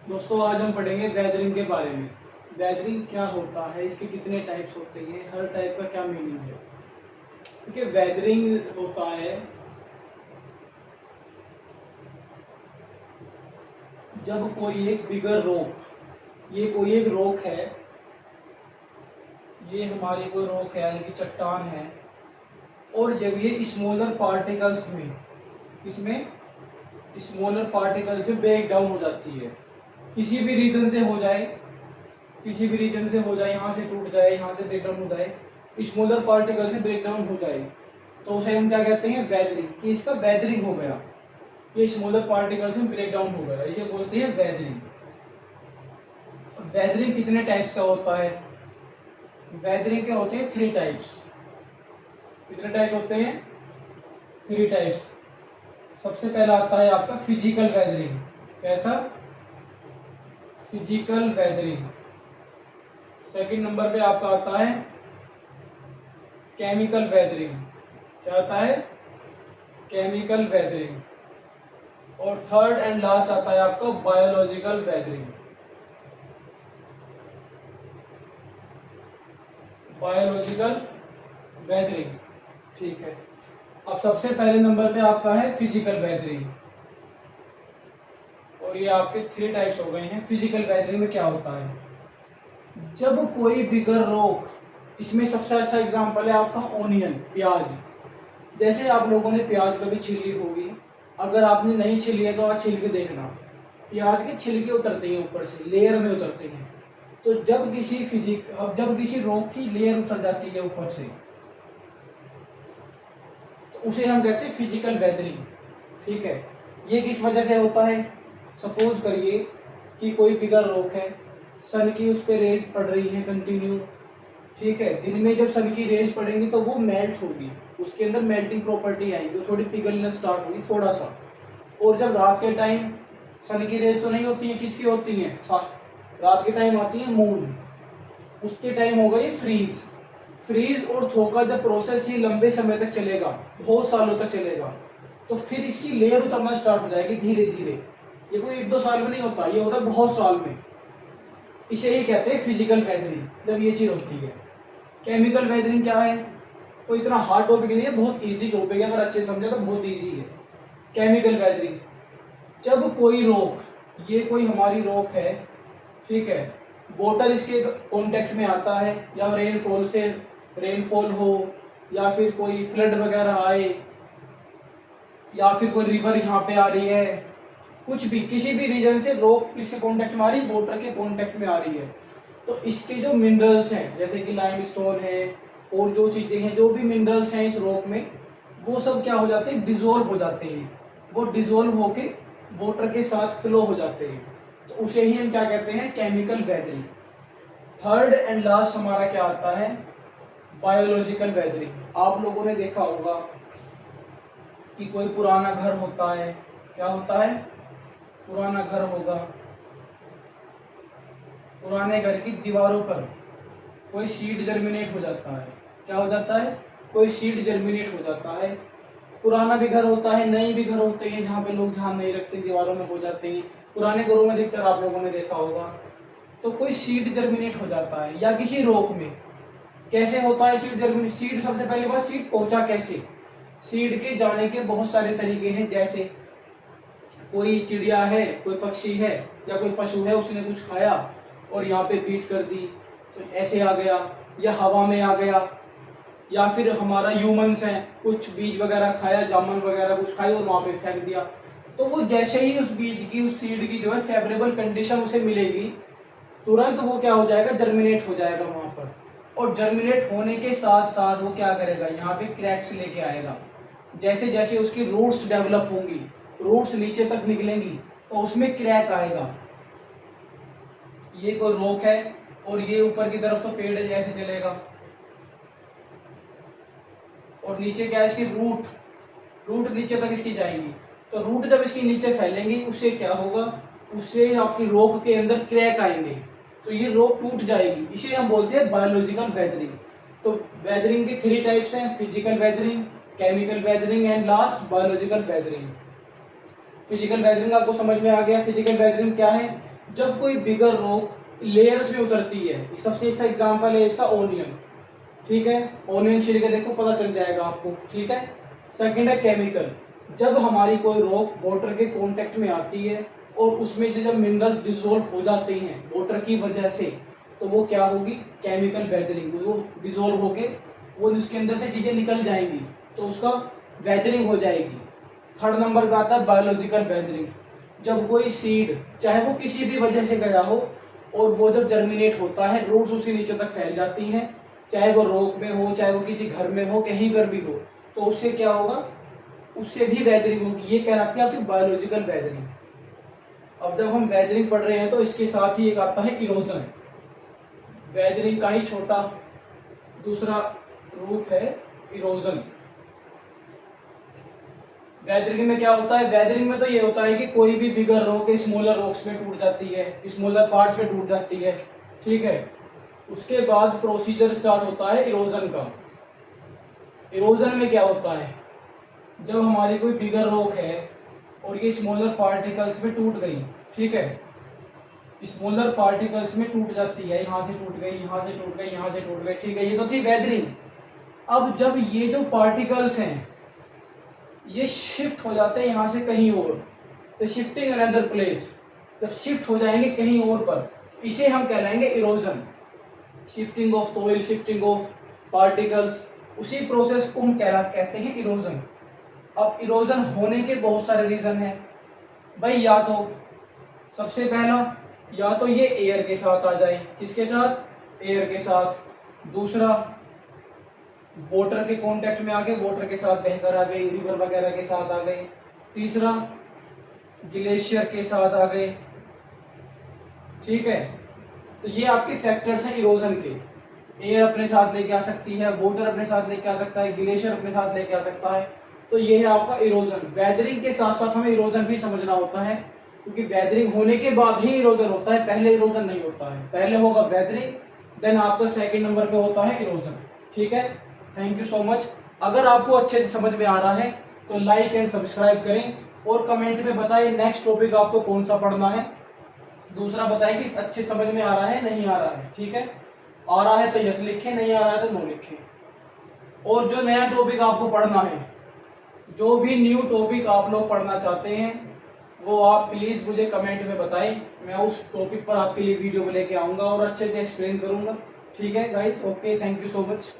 दोस्तों आज हम पढ़ेंगे वेदरिंग के बारे में। वेदरिंग क्या होता है, इसके कितने टाइप्स होते हैं, हर टाइप का क्या मीनिंग है। देखिए वेदरिंग होता है जब कोई एक बिगर रॉक, ये कोई एक रॉक है, ये हमारी कोई रॉक है यानी कि चट्टान है, और जब ये स्मॉलर पार्टिकल्स में, इसमें स्मॉलर पार्टिकल से ब्रेक डाउन हो जाती है, किसी भी रीजन से हो जाए, किसी भी रीजन से हो जाए, यहाँ से टूट जाए, यहाँ से ब्रेक डाउन हो जाए, स्मॉलर पार्टिकल से ब्रेक डाउन हो जाए, तो उसे हम क्या कहते हैं, वेदरिंग। कि इसका वेदरिंग हो गया, ये स्मॉलर पार्टिकल्स में ब्रेक डाउन हो गया, इसे बोलते हैं वेदरिंग। वेदरिंग कितने टाइप्स का होता है? वेदरिंग के होते हैं 3 टाइप्स। कितने टाइप्स होते हैं? 3 टाइप्स। सबसे पहला आता है आपका फिजिकल वेदरिंग। कैसा? Physical weathering. सेकंड नंबर पे आपका आता है केमिकल वेदरिंग। क्या आता है? Chemical weathering. और थर्ड एंड लास्ट आता है आपका बायोलॉजिकल वेदरिंग। बायोलॉजिकल वेदरिंग, ठीक है। अब सबसे पहले नंबर पे आपका है फिजिकल वेदरिंग, और ये आपके 3 टाइप्स हो गए हैं। फिजिकल वेदरिंग में क्या होता है? जब कोई बिगर रॉक, इसमें सबसे अच्छा एग्जांपल है आपका ओनियन, प्याज। जैसे आप लोगों ने प्याज कभी छिली होगी, अगर आपने नहीं छिली है तो आज छिल के देखना, प्याज के छिलके उतरते हैं ऊपर से, लेयर में उतरते हैं। तो जब किसी रॉक की लेयर उतर जाती है ऊपर से, तो उसे हम कहते हैं फिजिकल वेदरिंग, ठीक है। ये किस वजह से होता है? सपोज करिए कि कोई बिगर रॉक है, सन की उस पर रेज पड़ रही है कंटिन्यू, ठीक है। दिन में जब सन की रेज पड़ेंगी तो वो मेल्ट होगी, उसके अंदर मेल्टिंग प्रॉपर्टी आएगी, थोड़ी पिघलना स्टार्ट होगी थोड़ा सा। और जब रात के टाइम सन की रेज तो नहीं होती है, किसकी होती है? रात के टाइम आती है मून, उसके टाइम होगा ये फ्रीज। फ्रीज और थो का जब प्रोसेस ये लंबे समय तक चलेगा, बहुत सालों तक चलेगा, तो फिर इसकी लेयर उतरना स्टार्ट हो जाएगी धीरे धीरे। ये कोई 1-2 साल में नहीं होता, ये होता है बहुत साल में। इसे ही कहते हैं फिजिकल वेदरिंग, जब ये चीज होती है। केमिकल वेदरिंग क्या है? कोई इतना हार्ड टॉपिक नहीं है, बहुत इजी टॉपिक है, अगर अच्छे समझे तो बहुत इजी है। केमिकल वेदरिंग, जब कोई रॉक, ये कोई हमारी रॉक है, ठीक है, वाटर इसके कांटेक्ट में आता है, या रेनफॉल से, रेनफॉल हो, या फिर कोई फ्लड वगैरह आए, या फिर कोई रिवर यहाँ पे आ रही है, कुछ भी, किसी भी रीजन से रॉक इसके कांटेक्ट में आ रही है, वाटर के कांटेक्ट में आ रही है, तो इसके जो मिनरल्स हैं, जैसे कि लाइमस्टोन है और जो चीजें हैं, जो भी मिनरल्स हैं इस रॉक में, वो सब क्या हो जाते हैं? डिजोल्व हो जाते हैं। वो डिजोल्व होके वाटर के साथ फ्लो हो जाते हैं, तो उसे ही हम क्या कहते हैं? Chemical weathering. Third and last हमारा क्या आता है? Biological weathering. आप लोगों ने देखा होगा कि कोई पुराना घर होता है, क्या होता है? पुराना घर होगा, पुराने घर की दीवारों पर कोई सीड जर्मिनेट हो जाता है। क्या हो जाता है? कोई सीड जर्मिनेट हो जाता है। पुराना भी घर होता है, नए भी घर होते हैं जहाँ पे लोग ध्यान नहीं रखते, दीवारों में हो जाते हैं। पुराने घरों में अधिकतर आप लोगों ने देखा होगा, तो कोई सीड जर्मिनेट हो जाता है, या किसी रोक में। कैसे होता है सीड जर्मिनेट? सीड, सबसे पहली बात, सीड पहुंचा कैसे? सीड के जाने के बहुत सारे तरीके हैं, जैसे कोई चिड़िया है, कोई पक्षी है, या कोई पशु है, उसने कुछ खाया और यहाँ पे बीट कर दी तो ऐसे आ गया, या हवा में आ गया, या फिर हमारा ह्यूमंस हैं, कुछ बीज वगैरह खाया, जामुन वगैरह कुछ खाई और वहाँ पे फेंक दिया, तो वो जैसे ही उस बीज की, उस सीड की जो है फेवरेबल कंडीशन उसे मिलेगी, तुरंत वो क्या हो जाएगा? जर्मिनेट हो जाएगा वहाँ पर। और जर्मिनेट होने के साथ साथ वो क्या करेगा? यहाँ पे क्रैक्स लेके आएगा। जैसे जैसे उसकी रूट्स डेवलप होंगी, रूट्स नीचे तक निकलेंगी, तो उसमें क्रैक आएगा। ये कोई रोक है, और ये ऊपर की तरफ तो पेड़ है, जैसे चलेगा, और नीचे क्या है? इसकी रूट, रूट नीचे तक इसकी जाएंगी, तो रूट जब इसकी नीचे फैलेंगी, उससे क्या होगा? उससे आपकी रोक के अंदर क्रैक आएंगे, तो ये रोक टूट जाएगी। इसे हम बोलते हैं बायोलॉजिकल वेदरिंग। तो वेदरिंग के 3 टाइप्स हैं, physical weathering, chemical weathering and last biological weathering. Physical weathering आपको समझ में आ गया? फिजिकल वेदरिंग क्या है? जब कोई बिगर रॉक लेयर्स में उतरती है, सबसे अच्छा एग्जांपल है इसका ओनियन, ठीक है। ओनियन छिल के देखो, पता चल जाएगा आपको, ठीक है। सेकंड है केमिकल, जब हमारी कोई रॉक वाटर के कांटेक्ट में आती है और उसमें से जब मिनरल्स डिसॉल्व हो जाते हैं वाटर की वजह से, तो वो क्या होगी, केमिकल वेदरिंग, वो डिसॉल्व होके वो उसके अंदर से चीजें निकल जाएंगी, तो उसका वेदरिंग हो जाएगी। थर्ड नंबर पे आता है बायोलॉजिकल वेदरिंग, जब कोई सीड चाहे वो किसी भी वजह से गया हो और वो जब जर्मिनेट होता है, रूट्स उसके नीचे तक फैल जाती हैं, चाहे वो रॉक में हो, चाहे वो किसी घर में हो, कहीं पर भी हो, तो उससे क्या होगा, उससे भी वेदरिंग होगी। ये कहलाती है आपकी बायोलॉजिकल वेदरिंग। अब जब हम वेदरिंग पढ़ रहे हैं तो इसके साथ ही एक आता है इरोजन, वेदरिंग का ही छोटा दूसरा रूप है इरोजन। वेदरिंग में क्या होता है, वेदरिंग में तो ये होता है कि कोई भी बिगर रॉक स्मॉलर रॉक्स में टूट जाती है, स्मॉलर पार्ट्स में टूट जाती है, ठीक है। उसके बाद प्रोसीजर स्टार्ट होता है इरोजन का। इरोजन में क्या होता है, जब हमारी कोई बिगर रॉक है और ये स्मॉलर पार्टिकल्स में टूट गई, ठीक है, स्मॉलर पार्टिकल्स में टूट जाती है, यहाँ से टूट गई, यहाँ से टूट गई, यहाँ से टूट गई, ठीक है, ये तो थी वेदरिंग। अब जब ये जो पार्टिकल्स हैं ये शिफ्ट हो जाते हैं यहाँ से कहीं और, तो शिफ्टिंग अनदर प्लेस, जब शिफ्ट हो जाएंगे कहीं और पर, इसे हम कहलाएंगे erosion. Shifting of soil, shifting of particles, उसी प्रोसेस को हम कहते हैं इरोजन। अब इरोजन होने के बहुत सारे रीजन हैं भाई, या तो सबसे पहला, या तो ये एयर के साथ आ जाए, किसके साथ, एयर के साथ। दूसरा, वाटर के कांटेक्ट में आ गए, वाटर के साथ बहकर आ गई, रिवर वगैरह के साथ आ गई। तीसरा, ग्लेशियर के साथ आ गए, ठीक है। तो ये आपके फैक्टर्स हैं इरोजन के। एयर अपने साथ लेके आ सकती है, वाटर अपने साथ लेके आ सकता है, ग्लेशियर अपने साथ लेके आ सकता है। तो ये है आपका इरोजन। वेदरिंग के साथ साथ हमें इरोजन भी समझना होता है, क्योंकि वेदरिंग होने के बाद ही इरोजन होता है, पहले इरोजन नहीं होता है। पहले होगा वेदरिंग, देन आपका सेकंड नंबर पे होता है इरोजन, ठीक है। Thank you so much. अगर आपको अच्छे से समझ में आ रहा है तो लाइक एंड सब्सक्राइब करें और कमेंट में बताइए नेक्स्ट टॉपिक आपको कौन सा पढ़ना है। दूसरा बताइए कि अच्छे समझ में आ रहा है नहीं आ रहा है, ठीक है। आ रहा है तो यस लिखें, नहीं आ रहा है तो नो लिखें। और जो नया टॉपिक आपको पढ़ना है, जो भी न्यू टॉपिक आप लोग पढ़ना चाहते हैं, वो आप प्लीज़ मुझे कमेंट में बताएं, मैं उस टॉपिक पर आपके लिए वीडियो लेके आऊँगा और अच्छे से एक्सप्लेन करूँगा, ठीक है guys. Okay, thank you so much.